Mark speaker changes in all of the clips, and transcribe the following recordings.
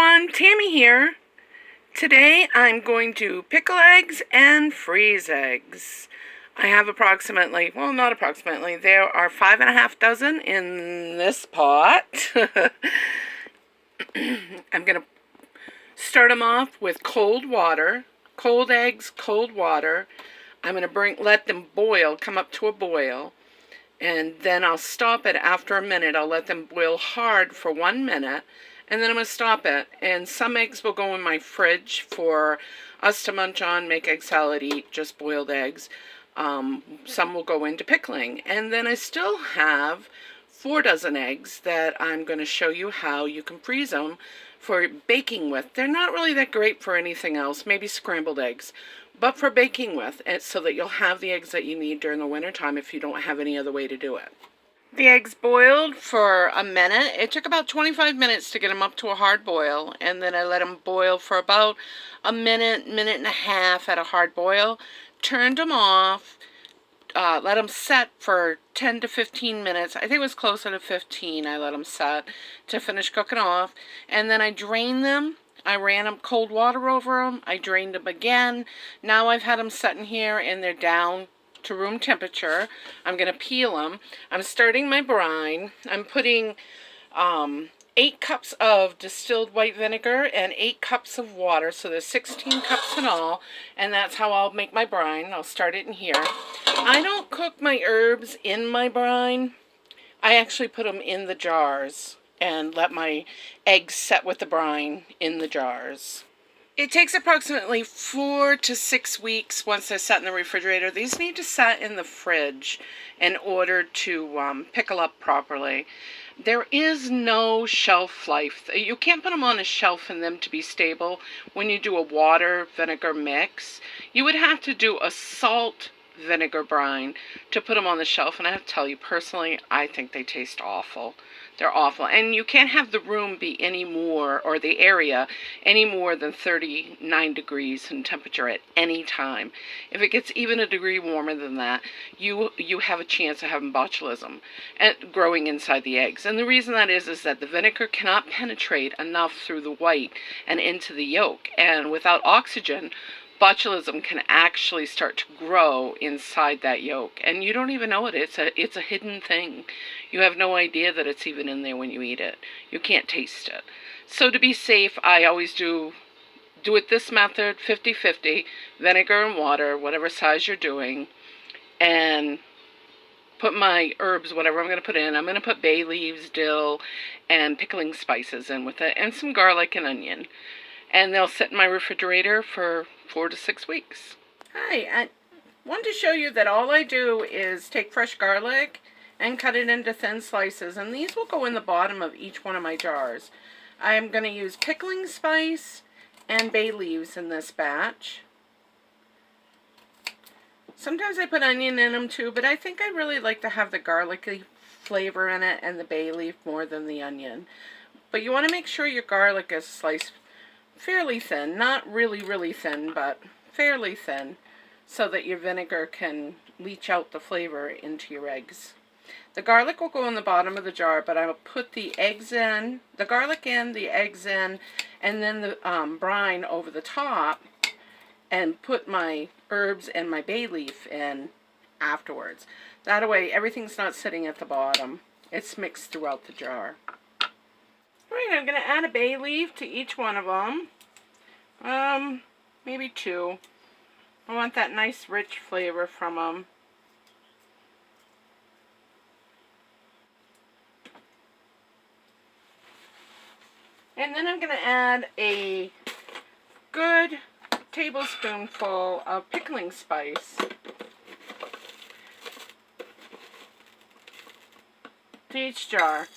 Speaker 1: everyone, Tammy here. Today I'm going to pickle eggs and freeze eggs. I have approximately, well, not approximately, there are 5.5 dozen in this pot. I'm going to start them off with cold water, cold eggs, cold water. I'm going to let them boil, come up to a boil, and then I'll stop it after a minute. I'll let them boil hard for 1 minute, and then I'm going to stop it. And some eggs will go in my fridge for us to munch on, make egg salad, eat, just boiled eggs. Some will go into pickling. And then I still have 4 dozen eggs that I'm going to show you how you can freeze them for baking with. They're not really that great for anything else, maybe scrambled eggs, but for baking with, so that you'll have the eggs that you need during the winter time if you don't have any other way to do it. The eggs boiled for a minute. It took about 25 minutes to get them up to a hard boil, and then I let them boil for about a minute, minute and a half at a hard boil. Turned them off, let them set for 10 to 15 minutes. I think it was closer to 15 I let them set to finish cooking off, and then I drained them. I ran them cold water over them. I drained them again. Now I've had them set in here and they're down to room temperature. I'm going to peel them. I'm starting my brine. I'm putting 8 cups of distilled white vinegar and 8 cups of water, so there's 16 cups in all, and that's how I'll make my brine. I'll start it in here. I don't cook my herbs in my brine. I actually put them in the jars and let my eggs set with the brine in the jars. It takes approximately 4 to 6 weeks once they're set in the refrigerator. These need to set in the fridge in order to pickle up properly. There is no shelf life. You can't put them on a shelf and them to be stable when you do a water vinegar mix. You would have to do a salt vinegar brine to put them on the shelf, and I have to tell you, personally, I think they taste awful. They're awful, and you can't have the room be any more, or the area, any more than 39 degrees in temperature at any time. If it gets even a degree warmer than that, you have a chance of having botulism and growing inside the eggs. And the reason that is that the vinegar cannot penetrate enough through the white and into the yolk, and without oxygen, botulism can actually start to grow inside that yolk, and you don't even know it. It's a hidden thing. You have no idea that it's even in there when you eat it. You can't taste it. So to be safe, I always do it this method, 50-50, vinegar and water, whatever size you're doing, and put my herbs, whatever I'm going to put in. I'm going to put bay leaves, dill, and pickling spices in with it, and some garlic and onion. And they'll sit in my refrigerator for 4 to 6 weeks. Hi, I wanted to show you that all I do is take fresh garlic and cut it into thin slices, and these will go in the bottom of each one of my jars. I'm going to use pickling spice and bay leaves in this batch. Sometimes I put onion in them too, but I think I really like to have the garlicky flavor in it and the bay leaf more than the onion. But you want to make sure your garlic is sliced fairly thin, not really, really thin, but fairly thin, so that your vinegar can leach out the flavor into your eggs. The garlic will go in the bottom of the jar, but I will put the eggs in, the garlic in, the eggs in, and then the brine over the top, and put my herbs and my bay leaf in afterwards. That way everything's not sitting at the bottom. It's mixed throughout the jar. Alright, I'm going to add a bay leaf to each one of them. Maybe 2. I want that nice rich flavor from them. And then I'm going to add a good tablespoonful of pickling spice to each jar.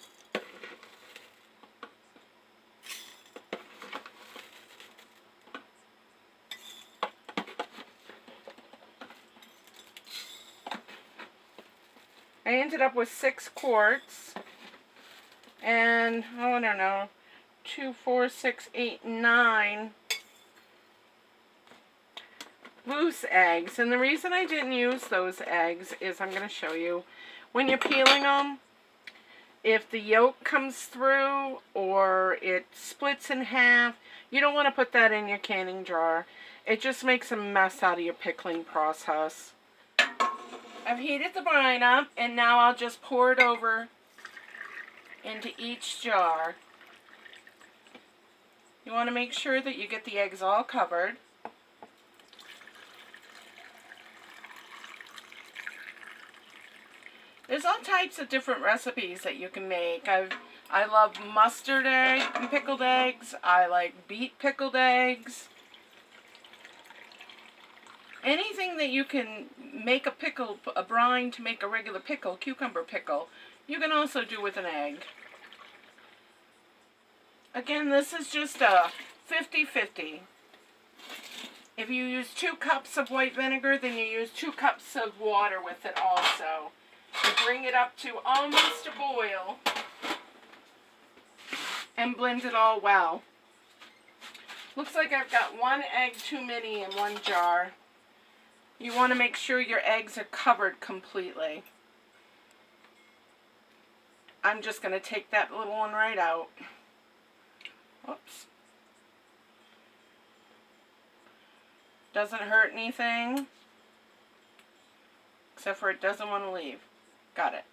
Speaker 1: I ended up with 6 quarts, and I don't know, 2, 4, 6, 8, 9 loose eggs. And the reason I didn't use those eggs is I'm going to show you. When you're peeling them, if the yolk comes through or it splits in half, you don't want to put that in your canning jar. It just makes a mess out of your pickling process. I've heated the brine up, and now I'll just pour it over into each jar. You want to make sure that you get the eggs all covered. There's all types of different recipes that you can make. I love mustard egg and pickled eggs. I like beet pickled eggs. Anything that you can make a brine to make a regular pickle, cucumber pickle, you can also do with an egg. Again, this is just a 50-50. If you use 2 cups of white vinegar, then you use 2 cups of water with it also. You bring it up to almost a boil and blend it all well. Looks like I've got 1 egg too many in 1 jar. You want to make sure your eggs are covered completely. I'm just going to take that little one right out. Oops. Doesn't hurt anything, except for it doesn't want to leave. Got it.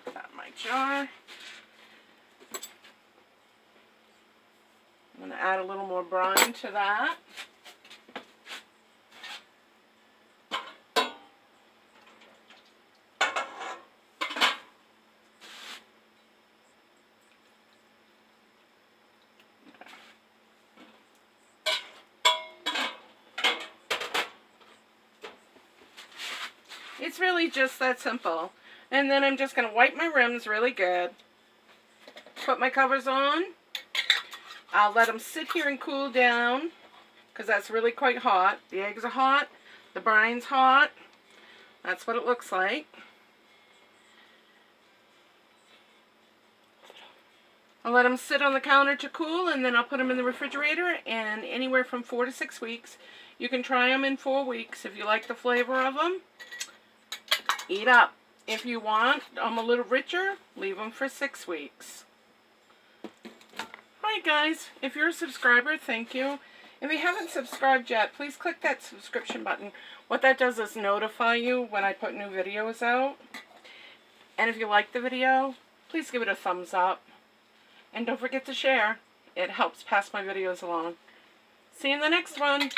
Speaker 1: Got my jar. I'm going to add a little more brine to that. It's really just that simple. And then I'm just going to wipe my rims really good. Put my covers on. I'll let them sit here and cool down, because that's really quite hot. The eggs are hot. The brine's hot. That's what it looks like. I'll let them sit on the counter to cool, and then I'll put them in the refrigerator, and anywhere from 4 to 6 weeks. You can try them in 4 weeks. If you like the flavor of them, eat up. If you want them a little richer, leave them for 6 weeks. Alright guys, if you're a subscriber, thank you. If you haven't subscribed yet, please click that subscription button. What that does is notify you when I put new videos out. And if you like the video, please give it a thumbs up. And don't forget to share. It helps pass my videos along. See you in the next one.